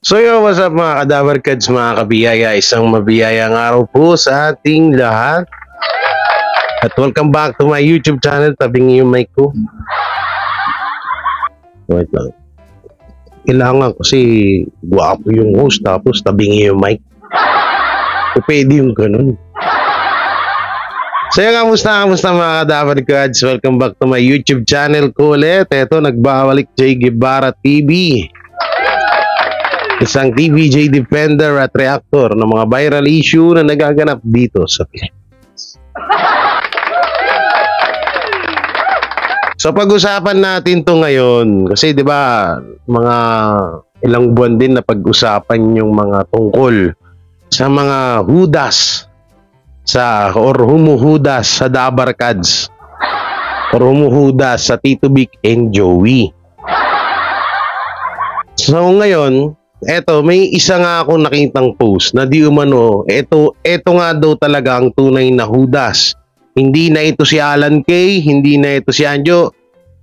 So yo, what's up mga Kadaver Kids, mga kabiyaya? Isang mabiyayang araw po sa ating lahat. At welcome back to my YouTube channel. Tabing yung mic ko. Wait lang. Kailangan kasi guwapo yung host tapos tabing yung mic. Pwede yung ganun. So yun, kamusta mga Kadaver Kids? Welcome back to my YouTube channel ko ulit. Eto, nagbabalik Jay Guevara TV. Isang TVJ defender at reactor ng mga viral issue na nagaganap dito sa Pilipinas. So pag-usapan natin to ngayon kasi 'di ba mga ilang buwan din na pag-usapan yung mga tungkol sa mga hudas or humuhudas sa Dabarkads or humuhudas sa Tito Vic and Joey. So ngayon, eto, may isa nga akong nakitang post na di umano, eto nga daw talaga ang tunay na hudas. Hindi na ito si Alan Kay, hindi na ito si Anjo.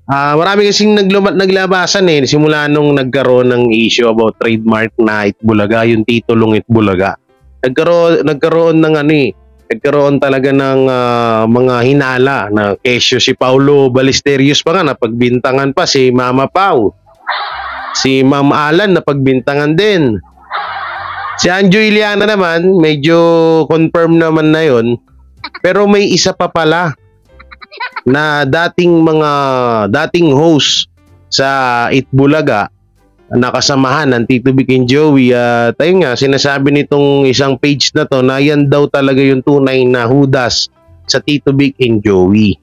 Marami kasing naglabasan simula nung nagkaroon ng issue about trademark na Itbulaga, yung titulong Itbulaga. Nagkaroon ng nagkaroon talaga ng mga hinala na kesyo si Paulo Ballesteros pa nga, napagbintangan pa si Mama Pau. Si Ma'am Alan na pagbintangan din. Si Anjo Iliana naman, medyo confirm naman na yon. Pero may isa pa pala na dating host sa Itbulaga, nakasamahan ng Tito Vic and Joey. At ayun nga, sinasabi nitong isang page na to na yan daw talaga yung tunay na hudas sa Tito Vic and Joey.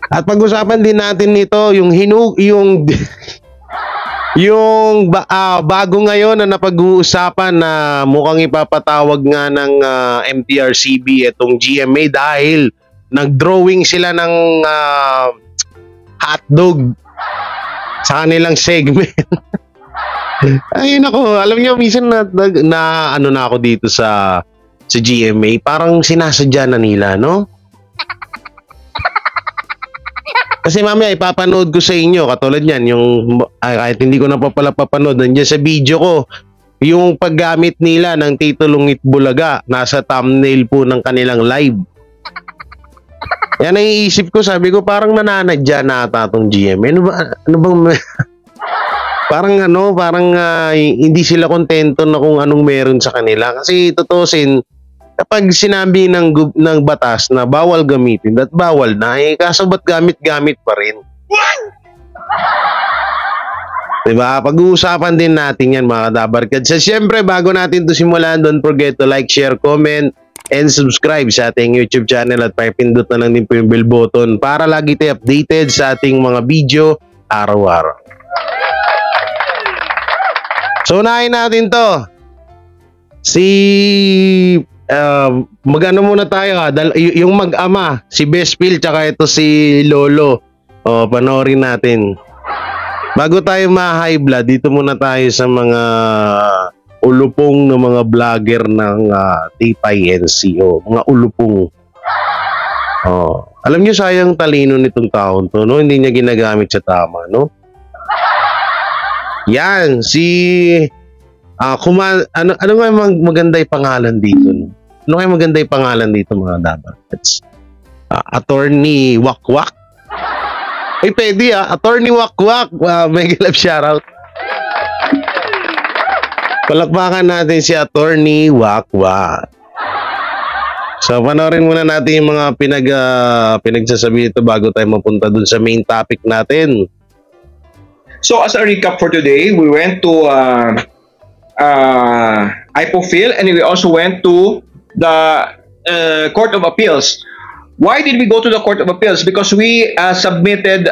At pag-usapan din natin nito yung bago ngayon na napag-uusapan na mukhang ipapatawag nga ng MTRCB itong GMA dahil nag-drawing sila ng hotdog sa kanilang segment. Ayun ako, alam niyo minsan na ako dito sa GMA, parang sinasadya na nila, no? Kasi mamaya ipapanood ko sa inyo, katulad yan, yung kahit hindi ko na pala papanood, nandiyan sa video ko, yung paggamit nila ng titulong Itbulaga, nasa thumbnail po ng kanilang live. Yan ang iisip ko, sabi ko parang nananadya na ata itong GMA. Ano bang parang hindi sila kontento na kung anong meron sa kanila. Kasi tutusin, kapag sinabi ng batas na bawal gamitin at bawal na, kaso ba't gamit-gamit pa rin? Diba? Pag-uusapan din natin yan mga Dabarkads. So, siyempre, bago natin ito simulan, don't forget to like, share, comment, and subscribe sa ating YouTube channel at pakipindot na lang din po yung bell button para lagi tayo updated sa ating mga video araw-araw. So, unahin natin to. Magano muna tayo yung mag-ama, si Bespil tsaka ito si Lolo. Panoorin natin. Bago tayo ma-high blood, dito muna tayo sa mga ulupong ng mga vlogger ng TPINC, mga ulupong. Alam niyo sayang talino nitong taon to, no? Hindi niya ginagamit sa tama, no? Yan, ano nga maganda yung pangalan dito, no? Ano kaya maganda yung pangalan dito mga Dabarkads? Attorney Wakwak. Ay, pwede Attorney Wakwak. Mega love shoutout. Palakpakan natin si Attorney Wakwak. So, panoorin muna natin yung mga pinagsasabi ito bago tayo mapunta dun sa main topic natin. So, as a recap for today, we went to IPOPHIL and we also went to the Court of Appeals. Why did we go to the Court of Appeals? Because we submitted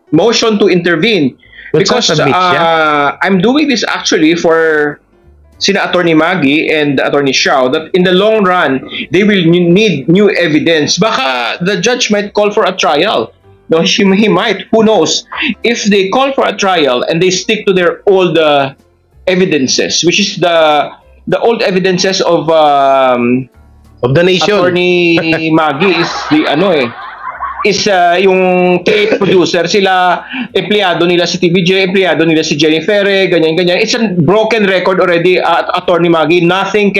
motion to intervene. Because I'm doing this actually for Sina Attorney Maggie and Attorney Xiao that in the long run, they will need new evidence. Baka the judge might call for a trial. No, he might. Who knows? If they call for a trial and they stick to their old evidences, which is the old evidences of the nation. Attorney Maggie is the is yung tape producer, sila empleyado nila si TVJ, empleyado nila si Jennifer, ganyan-ganyan. It's a broken record already, Attorney Maggie. Nothing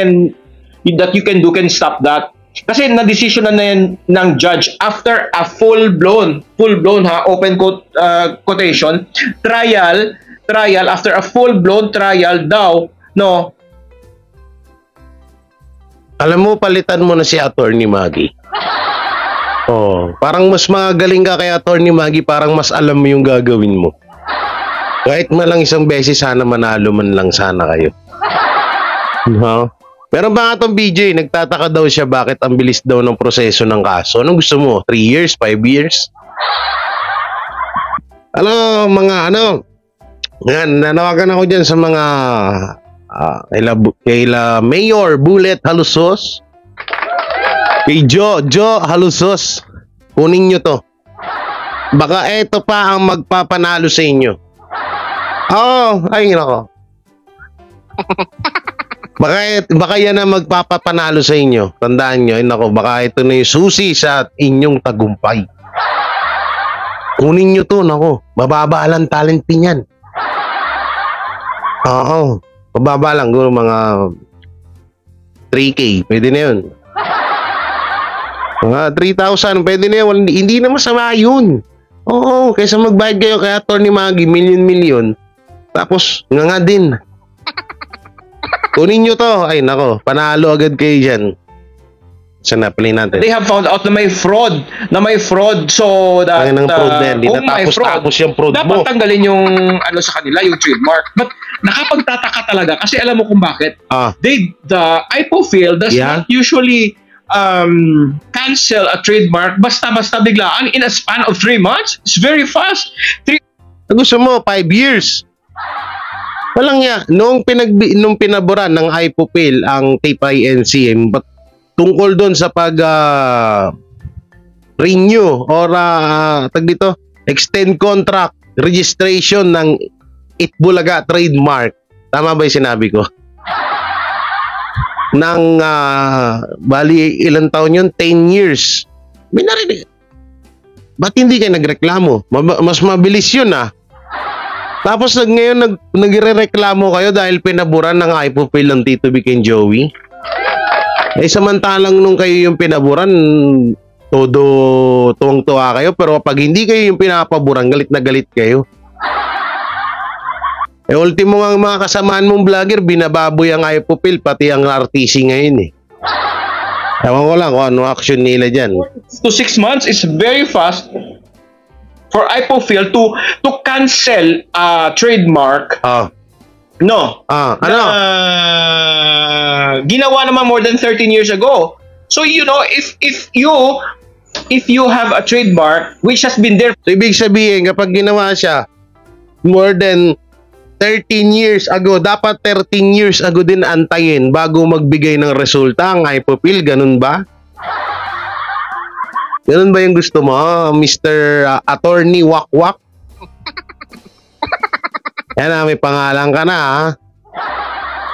that you can do can stop that. Kasi na-decision na yan ng judge after a full-blown open quotation, trial, after a full-blown trial daw, no. Alam mo, palitan mo na si Attorney Maggie. Oh, parang mas magaling ka kay Attorney Maggie, parang mas alam mo yung gagawin mo. Kahit lang isang beses, sana manalo man lang sana kayo. No? Pero ba nga itong BJ, nagtataka daw siya bakit ang bilis daw ng proseso ng kaso. Anong gusto mo? 3 years? 5 years? Alam mga nanawagan ako dyan sa mga kaila Mayor Bullet Halusos, kay Jo Halusos, kunin nyo to. Baka eto pa ang magpapanalo sa inyo. Ay nako. Baka yan ang magpapapanalo sa inyo. Tandaan nyo, nako, baka ito na yung susi sa inyong tagumpay. Kunin nyo to, nako. Mababa lang talent pin yan. Oo. Mababa lang, guro mga 3K. Pwede na yun. Mga 3,000, pwede na yun. Hindi na masama yun. Oo, kaysa magbayad kayo kay Attorney Maggie, million. Tapos, nga din. Kunin nyo to. Ay, nako, panalo agad kayo dyan. Saan na, play natin. They have found out na may fraud. So, that... Ang fraud na yan. Di natapos yung fraud mo. Dapat tanggalin yung, sa kanila, yung trademark. But, nakapagtataka talaga kasi alam mo kung bakit. The IPOPHL does not usually cancel a trademark basta-basta biglaan in a span of 3 months. It's very fast. Gusto mo, 5 years. Walang ya. Nung pinaboran ng IPOPHL ang TAPE-INC, tungkol doon sa pag renew or extend contract registration ng Itbulaga trademark. Tama ba yung sinabi ko? Nang bali ilang taon yun? 10 years. May narinig. Ba't hindi kayo nagreklamo? Mas mabilis yun Tapos ngayon nagre-reklamo kayo dahil pinaburan ng IPOPHL ng Tito Vic and Joey. Samantalang nung kayo yung pinaburan, todo tuwang-tuwa kayo, pero pag hindi kayo yung pinapaburan, galit na galit kayo. Ultimo nga mga kasamaan mong vlogger, binababoy ang IPOPHL, pati ang RTC ngayon Ewan ko lang kung ano action nila dyan. 2 to 6 months is very fast for IPOPHL to cancel a trademark. No. Ano? Ginawa naman more than 13 years ago. So if you have a trademark which has been there. So ibig sabihin kapag ginawa siya more than 13 years ago, dapat 13 years ago din antayin bago magbigay ng resulta ang IPOPHL, ganun ba? Ganun ba yung gusto mo, Mr. Attorney Wakwak? Yan may pangalan ka na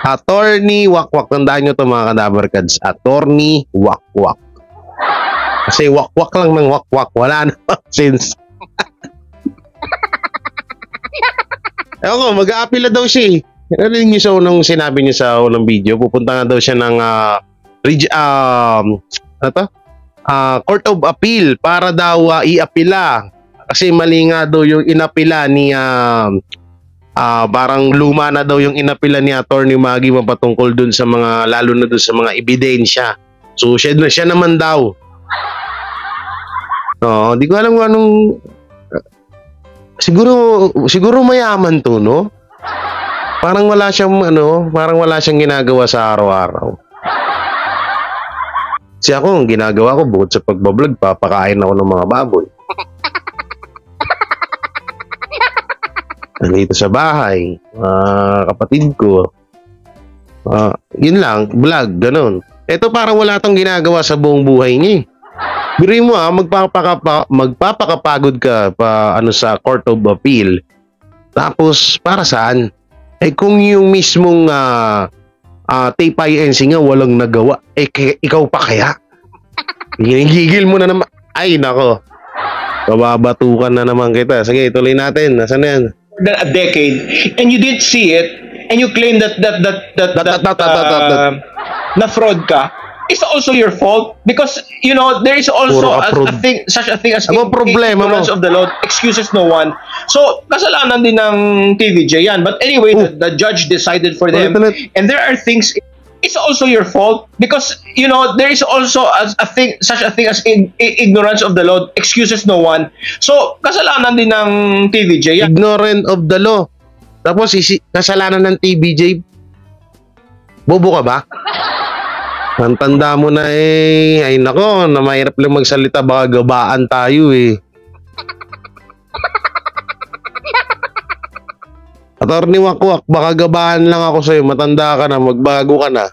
Attorney Wakwak. Tandaan nyo ito mga Kadaver Kads. Attorney Wakwak. Kasi wakwak lang ng wakwak. Wala na since. Ewan ko, mag-a-appeal daw siya Narinig niyo sa unang sinabi niya sa unang video, pupunta na daw siya ng Court of Appeal para daw i-apila. Kasi mali nga daw yung inapila ni parang luma na daw yung inapila ni Attorney Maggie mapatungkol dun sa mga, lalo na dun sa mga ebidensya. So siya naman daw. Di ko alam kung anong siguro mayaman to, no? Parang wala siyang ginagawa sa araw-araw. Kasi ako, ang ginagawa ko bukod sa pagbablog, papakain ako ng mga baboy. Dito sa bahay, kapatid ko. Yun lang, vlog, ganun. Ito parang wala tong ginagawa sa buong buhay niya. Biruin mo magpapakapagod ka pa sa Court of Appeal. Tapos para saan? Kung yung mismong TAPE-INC nga walang nagawa, ikaw pa kaya? Ginigil mo na naman. Ay nako. Bababatukan na naman kita. Sige, tuloy natin. Nasaan yan? Than a decade, and you didn't see it, and you claim that na fraud ka, it's also your fault because you know there is also such a thing as ignorance of the law excuses no one. So kasalanan din ng TVJ yan. But anyway, the judge decided for them, and there are things. It's also your fault because you know there is also such a thing as ignorance of the law excuses no one. So kasalanan din ng TVJ yan. Ignorant of the law. Tapos kasalanan ng TVJ. Bobo ka ba? Ang tanda mo na ay nako, na mahirap lang magsalita, baka gabaan tayo eh. Attorney Wakwak, baka gabaan lang ako sa'yo, matanda ka na, magbago ka na.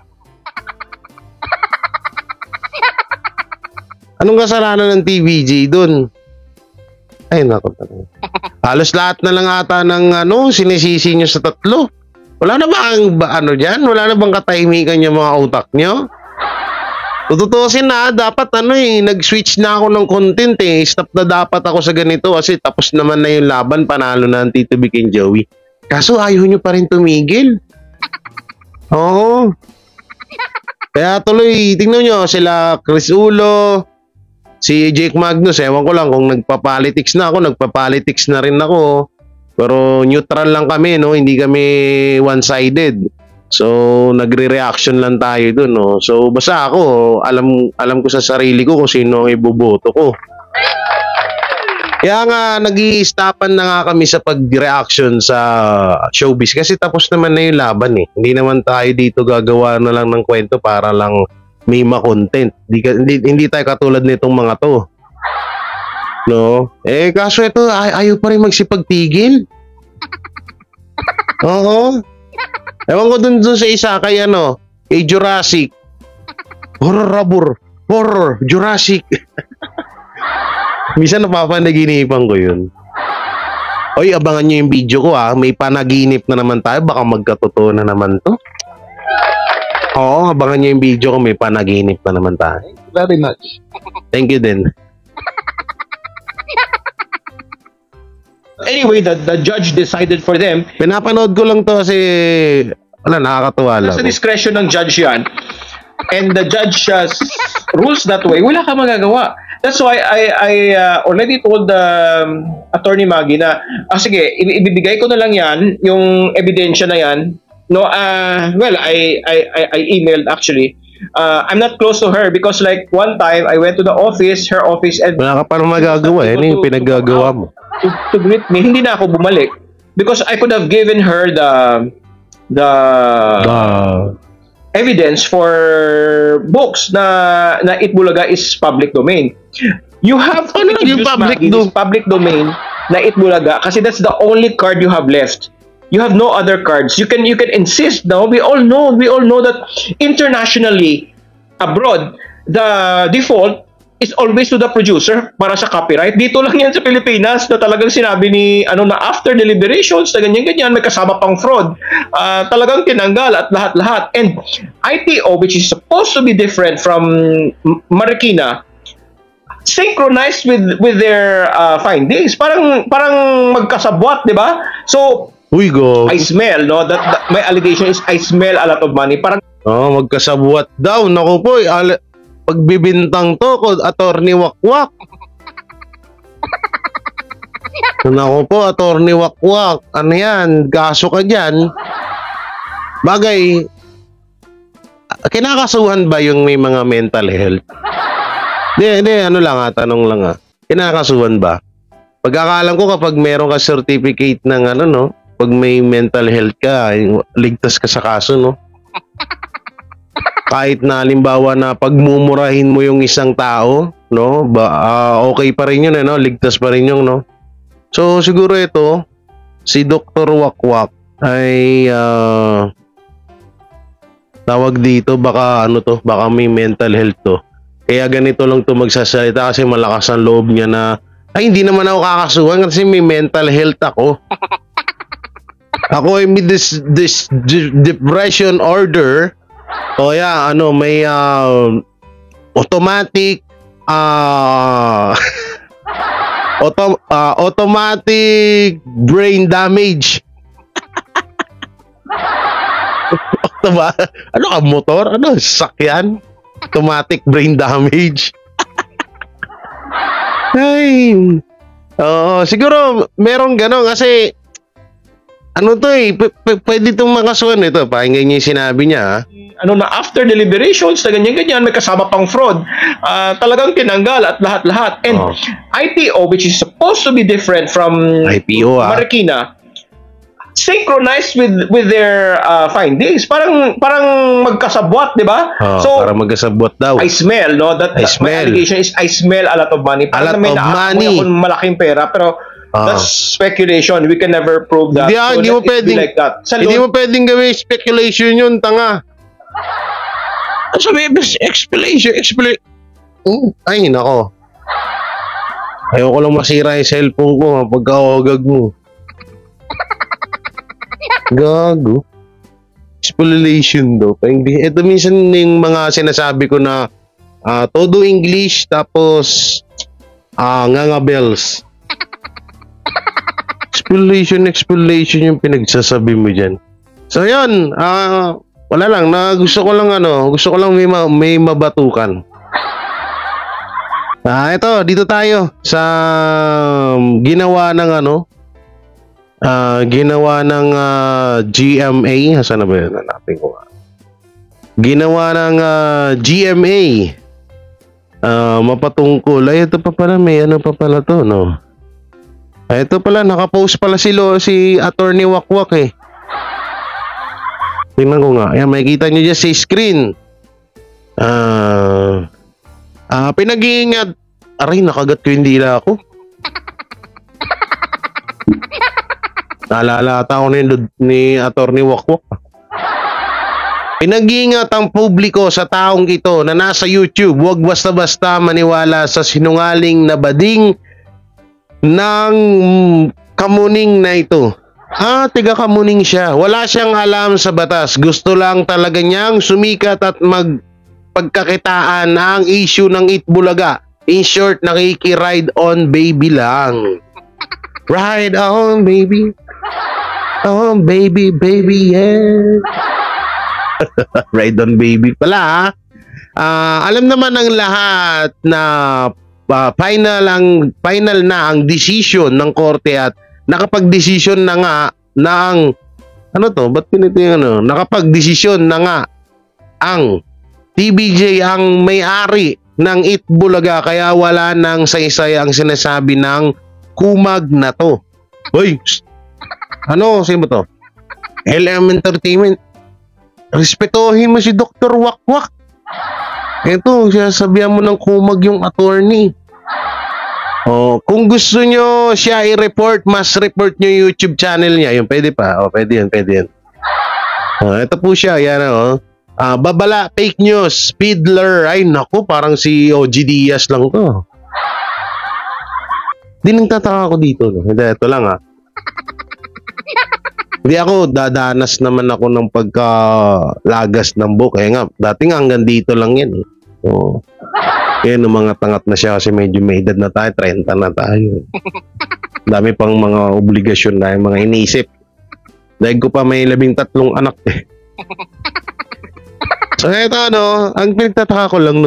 Anong kasalanan ng TVJ dun? Ay nako. Halos lahat na lang ata ng sinisisi nyo sa tatlo. Wala na ba dyan? Wala na bang katahimikan yung mga utak nyo? Tututusin na, dapat nag-switch na ako ng content eh. Stop na dapat ako sa ganito kasi tapos naman na yung laban, panalo na ang Tito Vic and Joey. Kaso ayaw nyo pa rin tumigil. Oo. Kaya tuloy, tingnan nyo, sila Chris Ulo, si Jake Magnus, ewan ko lang kung nagpa-politics na ako, nagpa-politics na rin ako. Pero neutral lang kami, no? Hindi kami one-sided. So, nagre-reaction lang tayo dun, no? So, basta ako, alam ko sa sarili ko kung sino ang iboboto ko. Kaya nga, nag-i-stopan na nga kami sa pag-reaction sa showbiz kasi tapos naman na yung laban eh. Hindi naman tayo dito gagawa na lang ng kwento para lang may ma-content. Hindi tayo katulad nitong mga to. No? Kaso ito, ayaw pa rin magsipagtigil. Oo. Ewan ko dun sa isa kay kay Jurassic. Horror, Jurassic. Minsan napapanaginipan ko yun. Oy, abangan nyo yung video ko may panaginip na naman tayo, baka magkatotoo na naman to. Oo, abangan nyo yung video ko, may panaginip na naman tayo. Very much. Thank you din. Anyway, the judge decided for them. Pinapanood ko lang to kasi nakakatuwa lang. Sa discretion ng judge yan. And the judge rules that way. Wala ka magagawa. That's why I already told the Attorney Maggie na, sige, ibibigay ko na lang yan, yung ebidensya na yan. No, well, I emailed actually. I'm not close to her because like one time I went to the office, her office, and wala ka parang magagawa. Ano yung pinaggagawa mo? To greet me, hindi na ako bumalik because I could have given her the evidence for books na Itbulaga is public domain. You have to use public domain na Itbulaga kasi that's the only card you have left. You have no other cards. You can insist. Now we all know that internationally abroad the default is always to the producer para sa copyright. Dito lang yan sa Pilipinas na talagang sinabi ni na after deliberations na ganyan may kasama pang fraud. Talagang tinanggal at lahat-lahat. And ITO, which is supposed to be different from Marikina, synchronized with their findings. Parang magkasabwat, di ba? So Uy, go. I smell, no? That my allegation is I smell a lot of money. Parang magkasabwat daw. Naku po, pagbibintang to ko, Attorney Wakwak. Naku po, Attorney Wakwak. Ano yan? Kaso ka dyan. Bagay, kinakasuhan ba yung may mga mental health? Hindi, tanong lang Kinakasuhan ba? Pagkakalam ko kapag meron ka certificate ng pag may mental health ka, ligtas ka sa kaso, no? Kahit na halimbawa na pagmumurahin mo yung isang tao, no? Okay pa rin yun, ligtas pa rin yung, no? So, siguro ito, si Dr. Wakwak ay tawag dito, baka baka may mental health to. Kaya ganito lang to magsasalita kasi malakas ang loob niya na, ay, hindi naman ako kakasuhan kasi may mental health ako. Ako ay may this depression order. O may automatic Automatic brain damage. Diba? Ano ka, motor? Ano, sakyan? Automatic brain damage. Ay. Oo, siguro merong gano'n kasi ano to pwede itong makasuhan ito. Pakinggan niyo yung sinabi niya. Ha? Ano na after deliberations na ganyan-ganyan, may kasama pang fraud. Talagang tinanggal at lahat-lahat. And IPO, which is supposed to be different from IPO, Marikina, synchronized with their findings. Parang magkasabwat, di ba? So, parang magkasabwat daw. I smell, no? That my allegation is I smell a lot of money. Parang may naamoy akong malaking pera, pero that's speculation. We can never prove that. Hindi mo pwedeng like that. Hindi mo pwedeng gawin speculation yun, tanga. Sabi, explanation. Ay, nako. Ayoko lang masira yung cellphone ko pagkahogag mo. Gago. Explanation daw. Ito minsan yung mga sinasabi ko na todo English tapos nga bells. Explanation yung pinagsasabi mo dyan. So yun, wala lang, gusto ko lang may mabatukan. Ito, dito tayo sa ginawa ng GMA. Saan na ba yun? Hanapin ko. Ginawa ng GMA. Mapatungkol. Ay, ito pa pala, may ano pa pala to, no? Ay, ito pala, nakapost pala si Attorney Wakwak eh. Tingnan ko nga. Ayan, makikita nyo dyan sa screen. Pinag-iingat. Aray, nakagat ko yung dila ako. Naalala ko ni Attorney Wakwak. Pinag-iingat ang publiko sa taong ito na nasa YouTube. Huwag basta-basta maniwala sa sinungaling na bading ng kamuning na ito. Tiga kamuning siya. Wala siyang alam sa batas. Gusto lang talaga niyang sumikat at magpagkakitaan ang issue ng Itbulaga. In short, nakiki-ride on baby lang. Ride on baby. Oh baby, yeah. Ride on baby pala. Alam naman ng lahat na final na ang decision ng korte at nakapag-desisyon na nga ng nakapag-desisyon na nga ang TBJ ang may-ari ng Itbulaga, kaya wala nang saysay ang sinasabi ng kumag na to. Hoy, sino to? LM Entertainment. Respetuhin mo si Dr. Wakwak. Ito, sasabihan mo ng kumag yung attorney. Kung gusto nyo siya i-report, mas report nyo yung YouTube channel niya. Yung pwede pa. Pwede yan. Ito po siya. Yan, babala, fake news, speedler. Ay, naku, parang si OG Diaz lang to. Di nang tataka ako dito. No? Hindi, ito lang Hindi ako, dadanas naman ako ng pagkalagas ng buhok. Kaya nga, dati nga hanggang dito lang yan. Kaya nung mga tangat na siya kasi medyo may edad na tayo, 30 na tayo. Dami pang mga obligasyon na mga inisip. Dahil ko pa may 13 anak eh. So eto ang pinagtataka ko lang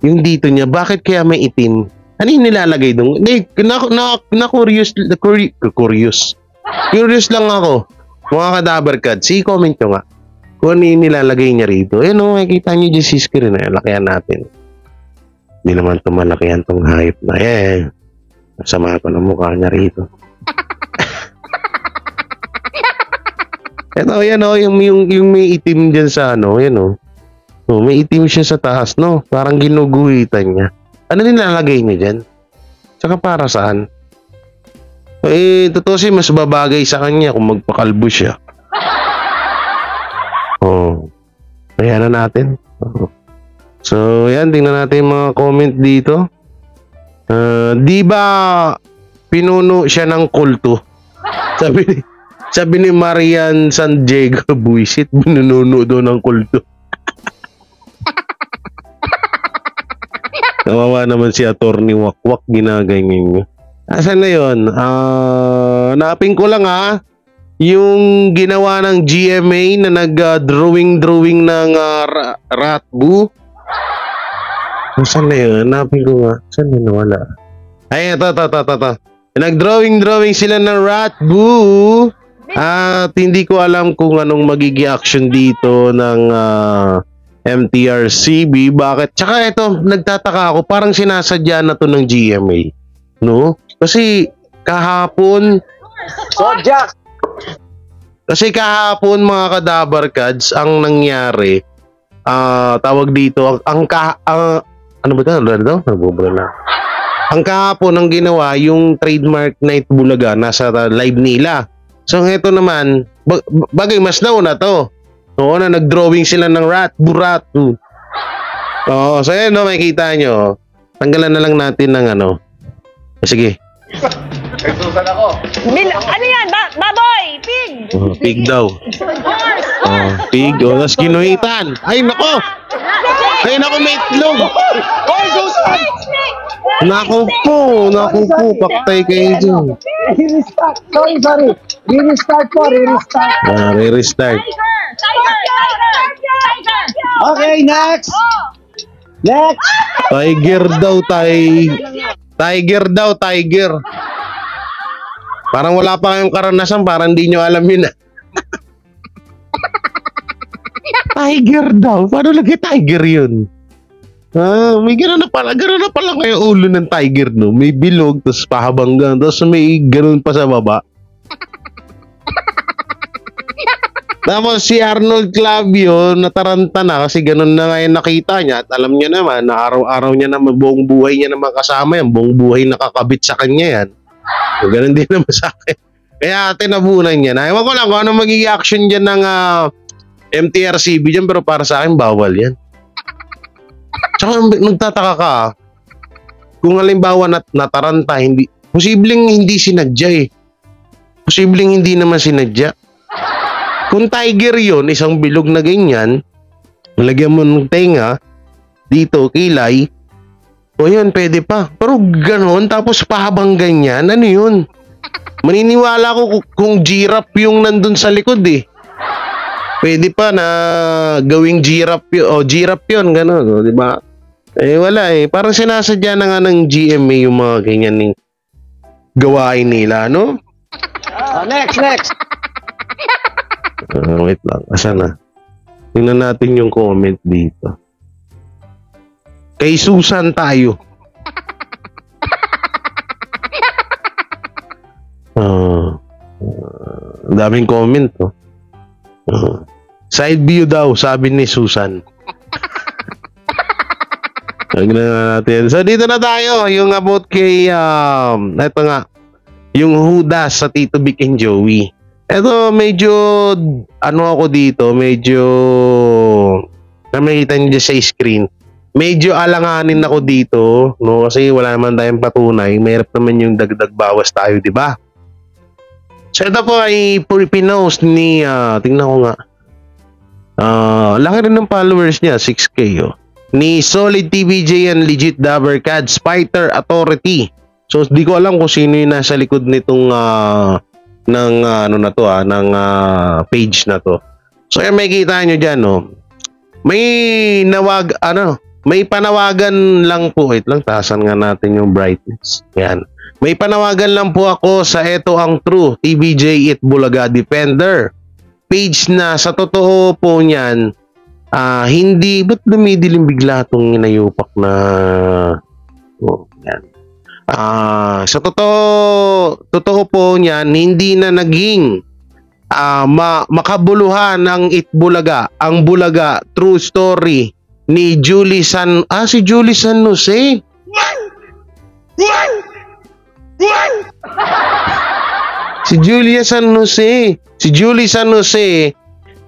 yung dito niya, bakit kaya may itim? Ano yung nilalagay doon? Curious lang ako. Mga kadabarkad, comment nyo nga kung ano yung nilalagay niya rito. Makikita nyo dyan si screen na lakihan natin. Hindi naman tumalakihan tong hype na Masama ko ng mukha niya rito. Ito, yung may itim dyan sa may itim siya sa taas, parang ginuguhitan niya. Ano nilalagay niya dyan? Tsaka para saan? Totoo mas babagay sa kanya kung magpakalbo siya. Ayan na natin. So, yan, tingnan natin yung mga comment dito. Di ba pinuno siya ng kulto? Sabi ni Marian San Diego, buisit, pinuno doon ng kulto. Kawawa naman si Attorney Wakwak, ginaganyan niya. Asan na yun? Hanapin ko lang yung ginawa ng GMA na nag-drawing ng Ratbu. Saan na yun? Hanapin ko nga. Saan na nawala? Ay, ito. Nag-drawing sila ng Ratbu. At hindi ko alam kung anong magiging action dito ng MTRCB. Bakit? Tsaka ito, nagtataka ako. Parang sinasadya na to ng GMA. No? Kasi kahapon... Kasi kahapon mga kadabarkads, ang nangyari, tawag dito, ano ba ito? Ang kahapon ang ginawa, yung trademark Night Bulaga, nasa live nila. So ito naman, bagay mas nauna to. Oo na, nag-drawing sila ng Ratbu. Oo, so yan, no, makikita nyo. Tanggalan na lang natin ng ano. Sige. Susan ako. Ano yan? Baboy! Pig! Pig daw. Pig. Tapos ginuhitan. Ay, nako! Ay, nako, may itlog! Naku po, paktay kayo dyan. Restart. Sorry. Restart po. Re-restart. Tiger! Okay, next. Tiger daw. Parang wala pa kayong karanasan, parang hindi nyo alam yun. Tiger daw. Paano lagi tiger yun? May gano'n na pala kayo ulo ng tiger, no? May bilog, tapos pahabang gano'n, tapos may gano'n pa sa baba. Tapos si Arnold Clavio, nataranta na kasi gano'n na nga yung nakita niya at alam niya naman na araw-araw niya naman, buong buhay niya naman kasama yan, buong buhay nakakabit sa kanya yan. So, gano'n din naman sa akin. Kaya tinabunan niya na. Ewan ko lang kung ano magiging action dyan ng MTRCB dyan, pero para sa akin, bawal yan. Tsaka nagtataka ka, kung halimbawa nataranta, posibleng hindi sinadya eh. Posibleng hindi naman sinadya. Kung tiger yon, isang bilog na ganyan, lagyan mo ng tenga, dito, kilay, o yun, pwede pa. Pero ganon, tapos pahabang ganyan, ano yun? Maniniwala ko kung giraffe yung nandun sa likod eh. Pwede pa na gawing giraffe yun, gano'n, di ba? Eh, wala eh. Parang sinasadya na nga ng GMA yung mga ganyan ng gawain nila, no? Next. Wait lang, asan na? Tingnan natin yung comment dito. Kay Susan tayo. Daming comment, no? Side view daw, sabi ni Susan. Natin. So dito na tayo, yung about kay eto nga, yung Judas sa Tito Vic and Joey. Eto medyo ako dito, medyo nakikita niyo sa screen. Medyo alanganin ako dito, no, kasi wala naman tayong patunay. Mahirap naman yung dagdag bawas tayo, di ba? So ito po ay pinost ni tingnan ko nga. Laki rin ng followers niya, 6K ni Solid TVJ and Legit Dabarkads Fighter Authority. So di ko alam kung sino yung nasa likod nitong ng page na to. So yan, makikita nyo dyan, no. May panawagan lang po. Wait lang, taasan nga natin yung brightness. Yan. May panawagan lang po ako sa Ito Ang True TVJ It Bulaga Defender page na sa totoo po niyan, hindi, ba't dumidilim bigla itong inayupak na yan. Sa totoo po niyan, hindi na naging makabuluhan ng Itbulaga, ang Bulaga true story ni Julie si Julie San Jose. Si Julie San Jose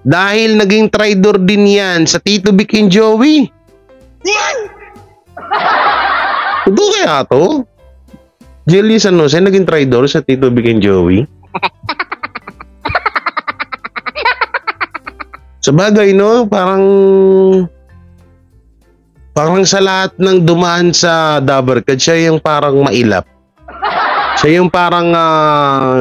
dahil naging traidor din yan sa Tito Vic and Joey. Ito kaya to? Julie San Jose naging traidor sa Tito Vic and Joey? Sa bagay, no? Parang sa lahat ng dumaan sa Dabarkad, siya yung parang mailap. Siya yung parang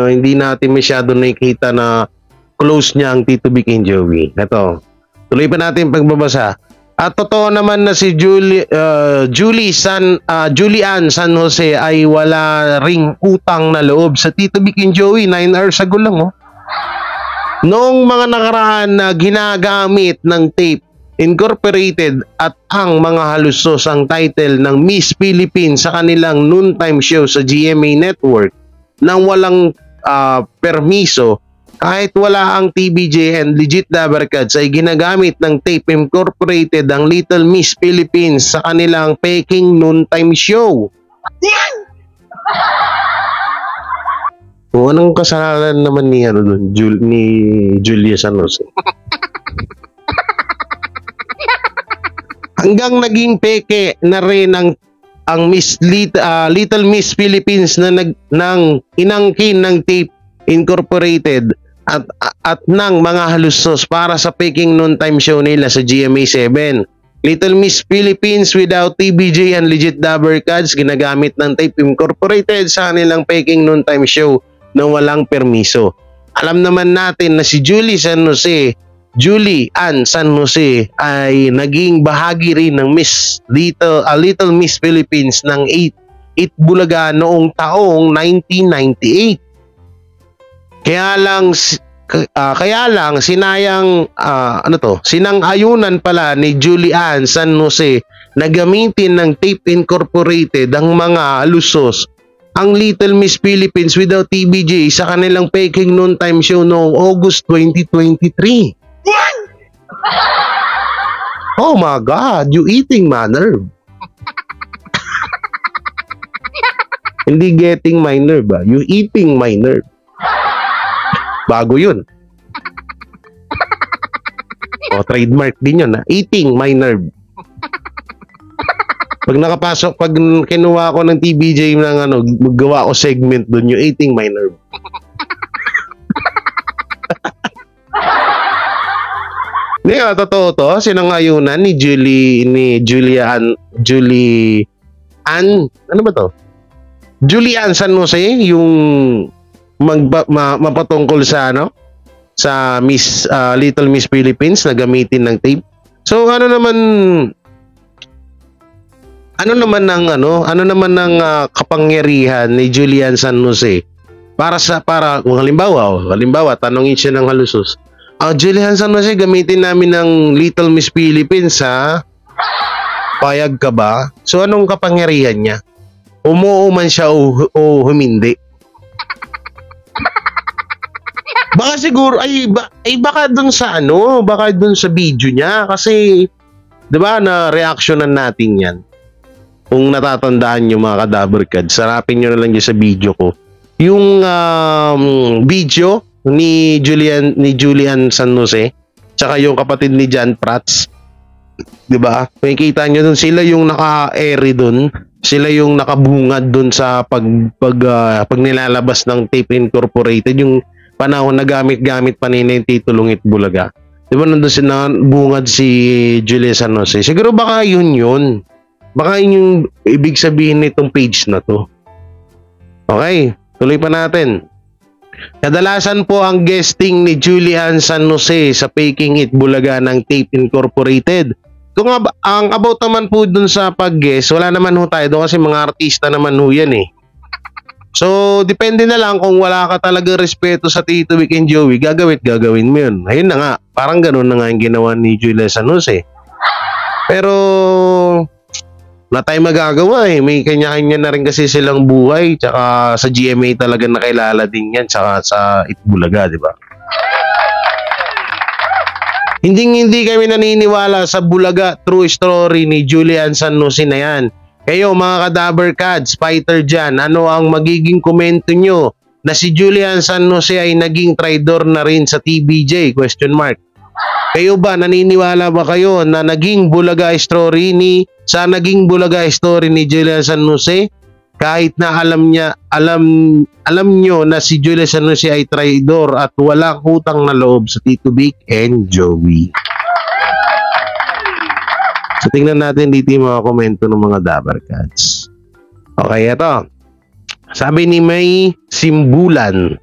hindi natin masyado nakikita na close niya ang Tito Vic and Joey. Ito, tuloy pa natin pagbabasa. At totoo naman na si Julian San Jose ay wala ring utang na loob sa Tito Vic and Joey. 9 hours ago lang, oh. Noong mga nakaraan na ginagamit ng Tape Incorporated at ang mga halusos ang title ng Miss Philippines sa kanilang noontime show sa GMA Network nang walang permiso, kahit wala ang TBJ and Legit Dabarkads ay ginagamit ng Tape Incorporated ang Little Miss Philippines sa kanilang Peking noontime show. Kung anong kasalanan naman ni ni Julia San Jose. Hanggang naging peke na rin ang Little Miss Philippines na nang inangkin ng Tape Incorporated at ng mga halusos para sa Peking noontime show nila sa GMA 7. Little Miss Philippines without TBJ and Legit Dabarkads ginagamit ng Tape Incorporated sa kanilang Peking noontime show na walang permiso. Alam naman natin na si Julie Ann San Jose ay naging bahagi rin ng Little Miss Philippines ng 8 Bulaga noong taong 1998. Kaya lang sinang-ayunan pala ni Julie Ann San Jose na gamitin ng Tape Incorporated ang mga alusos ang Little Miss Philippines without TBJ sa kanilang Peking noontime show noong August 2023. Oh my God, you eating my nerve. Hindi getting my nerve, you eating my nerve. Bago yun. O, trademark din yun, eating my nerve. Pag nakapasok, pag kinuha ko ng TBJ ng magawa ko segment doon, yung eating my nerve. Hindi, totoo to. Sinangayunan ni Julie Ann San Jose, yung mapatungkol sa Little Miss Philippines na gamitin ng tape. So ano naman ang kapangyarihan ni Julian San Jose para kung halimbawa tanongin siya ng halusos. Julian San Jose, gamitin namin ng Little Miss Philippines, ha? Payag ka ba? So anong kapangyarihan niya? Umuo man siya o humindi? Baka siguro baka dun sa video niya kasi 'di ba na reactionan natin 'yan. Kung natatandaan niyo mga Kadabarkads, sarapin niyo na lang diyan sa video ko. Yung video ni Julian San Jose tsaka yung kapatid ni John Prats, 'di ba? Makikita niyo dun sila yung naka-airy dun. Sila yung nakabungad dun sa pag nilalabas ng Tape Incorporated, yung panahon na gamit pa nila yung titulong It Bulaga. Di ba nandun bungad si Julia San Jose? Siguro baka yun. Baka yun yung ibig sabihin nitong page na to. Okay, tuloy pa natin. Kadalasan po ang guesting ni Julian San Jose sa Peking It Bulaga ng Tape Incorporated. Kung ang about naman po dun sa pag-guest, wala naman ho tayo doon kasi mga artista naman ho yan eh. So, depende na lang kung wala ka talaga respeto sa Tito Vic and Joey, gagawin mo yun. Ayun na nga, parang ganun na nga yung ginawa ni Julia San Jose. Pero, wala tayong magagawa eh. May kanya-kanya na rin kasi silang buhay. Tsaka sa GMA talaga nakilala din yan. Tsaka sa It Bulaga, di ba? Hindi kami naniniwala sa Bulaga true story ni Julian San Jose na yan. Kayo mga Kadabarkads, fighter dyan, ano ang magiging komento nyo na si Julian San Jose ay naging traidor na rin sa TBJ? Question mark. Kayo ba, naniniwala ba kayo na naging Bulaga story ni Julian San Jose? Kahit na alam nyo na si Julian San Jose ay traidor at walang utang na loob sa Tito Vic and Joey. So tingnan natin dito yung mga komento ng mga Dabarkads. Okay, ito. Sabi ni May Simbulan,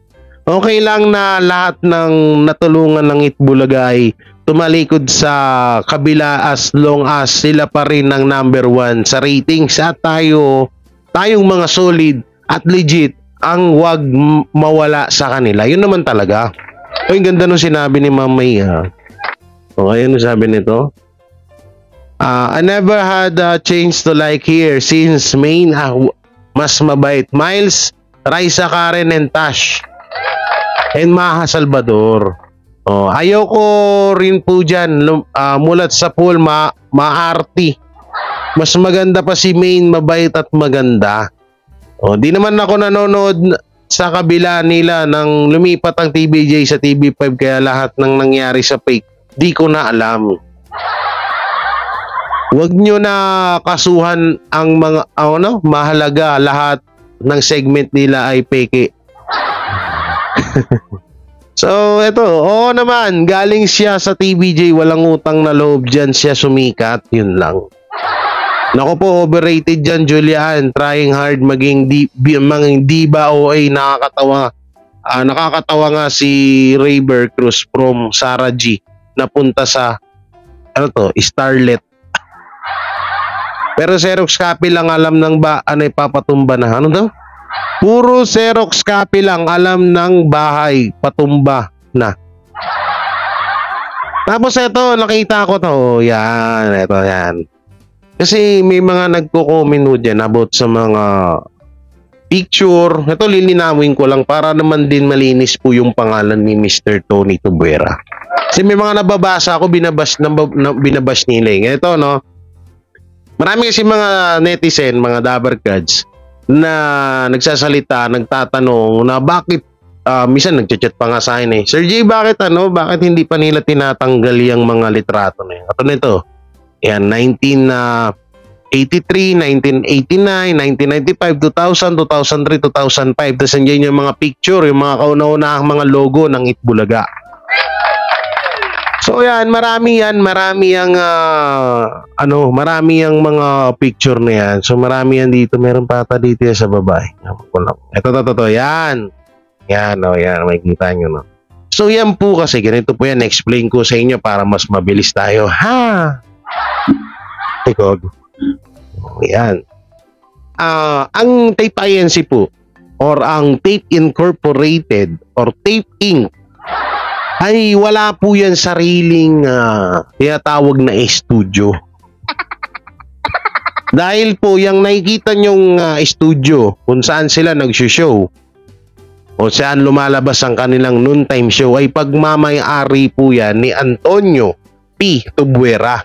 okay lang na lahat ng natulungan ng Itbulaga ay tumalikod sa kabila as long as sila pa rin ang number 1 sa ratings at tayong mga solid at legit ang wag mawala sa kanila. Yun naman talaga. Ang ganda nung sinabi ni Ma'am May. Okay, ano sabi nito? I never had a change to like here since Maine mas mabait. Miles, Raisa, Karen, and Tash. And Maha Salvador. Ayaw ko rin po dyan. Mulat sa pool, maarti. Mas maganda pa si Maine, mabait at maganda. Di naman ako nanonood sa kabila nila nang lumipat ang TVJ sa TV5 kaya lahat ng nangyari sa fake di ko na alam. Huwag nyo na kasuhan ang mga mahalaga, lahat ng segment nila ay peke. So eto, oo naman, galing siya sa TVJ, walang utang na loob dyan siya sumikat, yun lang. Naku po, overrated dyan Julian, trying hard maging diba OA, nakakatawa. Nakakatawa nga si Rayber Cruz from Sarah G napunta sa Starlet. Pero Xerox copy lang alam ng ipapatumba na. Ano daw? Puro Xerox copy lang alam ng bahay patumba na. Tapos ito, nakita ko to. Yan, ito yan. Kasi may mga nagko-comment dyan about sa mga picture. Ito lilinawin ko lang para naman din malinis po yung pangalan ni Mr. Tony Tubuera. Kasi may mga nababasa ako, binabash nila. Ito, no? Marami kasi mga netizen, mga dabarkads na nagsasalita, nagtatanong na bakit, minsan nagchat-chat pa nga sa akin Sir J, bakit hindi pa nila tinatanggal yung mga litrato na yun? Ito nito. Yan, 1983, 1989, 1995, 2000, 2003, 2005. Tapos nandiyan yung mga picture, yung mga kauna-unahang mga logo ng Itbulaga. So yan, marami ang mga picture na yan. So marami yan dito, meron pa ata dito sa babae. Ito, yan. Yan, makikita nyo, no. So yan po kasi, ganito po yan, explain ko sa inyo para mas mabilis tayo. Yan. Ang Tape INC po, or ang Tape Incorporated, or Tape Inc., ay wala po yan sariling tinatawag na studio. Dahil po yung nakikita nyong studio kung saan sila nag-show o saan lumalabas ang kanilang noontime show ay pagmamay-ari po yan ni Antonio P. Tubuera.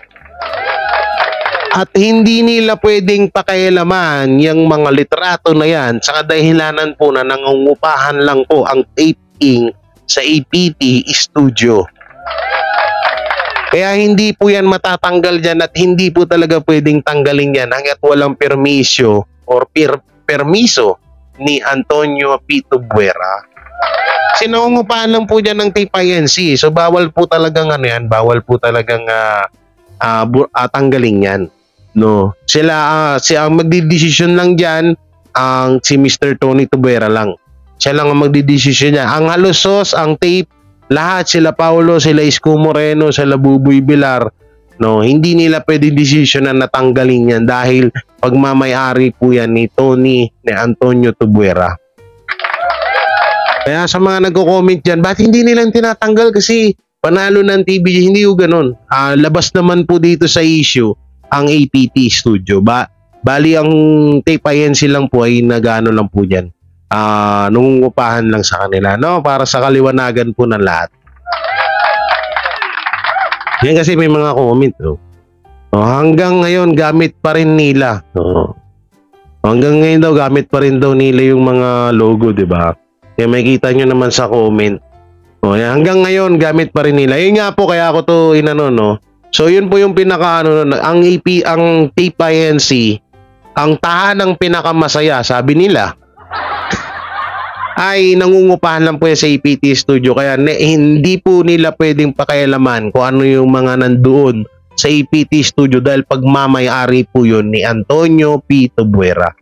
At hindi nila pwedeng pakialaman yung mga litrato na yan sa kadahilanan po na nangungupahan lang po ang Tape Inc. sa APT Studio. Kaya hindi po yan matatanggal dyan at hindi po talaga pwedeng tanggalin yan hanggat walang permiso or permiso ni Antonio P. Tubuera. Sinungupahan lang po dyan ng Tape INC. So bawal po talagang bawal po talagang tanggalin yan. No, ang magdidesisyon lang diyan si Mr. Tony Tubuera lang. Siya lang ang magdidesisyon niya. Ang halusos, ang tape, lahat sila Paulo, sila Isko Moreno, sila Buboy Bilar, no, hindi nila pwede desisyon na natanggalin yan dahil pagmamay-ari po yan ni Antonio Tubuera. Kaya sa mga nagko-comment diyan, bakit hindi nilang tinatanggal kasi panalo ng TVJ, hindi ko ganoon. Labas naman po dito sa issue ang APT Studio. Bali ang Tape INC lang po ay nagano lang po diyan. Nungungupahan lang sa kanila, no, para sa kaliwanagan po ng lahat. Yan kasi may mga comment, no. Hanggang ngayon gamit pa rin nila. Hanggang ngayon daw gamit pa rin daw nila yung mga logo, 'di ba? Kaya makikita nyo naman sa comment. Hanggang ngayon gamit pa rin nila. Yun nga po kaya ako to no. So yun po yung pinaka ang Tape INC, ang tahanang pinakamasaya, sabi nila, ay nangungupahan lang po yan sa APT Studio. Kaya hindi po nila pwedeng pakialaman kung ano yung mga nandoon sa APT Studio dahil pagmamay-ari po yun ni Antonio P. Tubuera.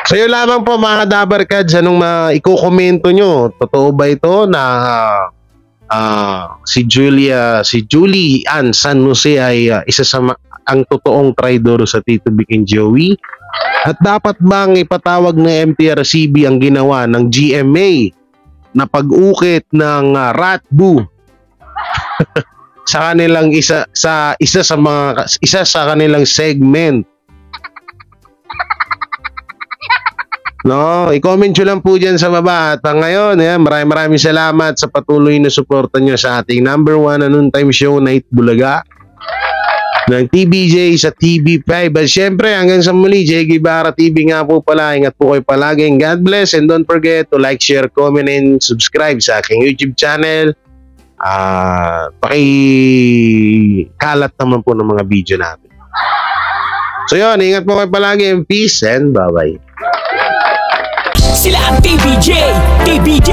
So yun lamang po mga Dabarkads, anong iko-komento nyo? Totoo ba ito na si Julie Ann San Jose ay isa sa ang totoong traidor sa Tito Vic and Joey? At dapat bang ipatawag ng MTRCB ang ginawa ng GMA na pag-ukit ng Ratbu sa kanilang isa sa kanilang segment? No, i-comment nyo lang po dyan sa baba. At ngayon, maraming salamat sa patuloy na suporta nyo sa ating number 1 na noontime show, Night Bulaga ng TBJ sa TV5. At syempre, hanggang sa muli, Jay Guevara TV nga po pala. Ingat po kayo palagi. God bless, and don't forget to like, share, comment, and subscribe sa aking YouTube channel. Pakikalat naman po ng mga video natin. So yun, ingat po kayo palagi, and peace and bye-bye. Sila ang TBJ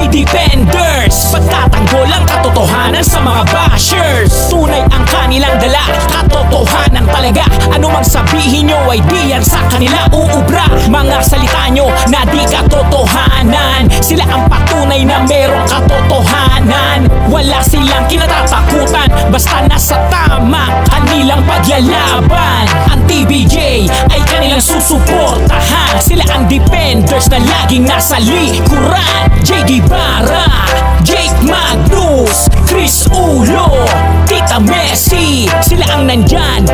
Defenders. Pagtatanggol ang katotohanan sa mga bashers. Tunay ang kanilang dala, katotohanan talaga. Ano mang sabihin nyo ay di yan sa kanila uubra. Mga salita nyo na di katotohanan. Sila ang patunay na merong katotohanan. Wala silang kinatatakutan, basta nasa tama kanilang paglalaban. Ang TBJ ay kanilang susuportahan. Sila ang defenders na laging nasa likuran. Jay Guevara, Jake Magnus, Chris Ulo, Tita Messi, sila ang nandyan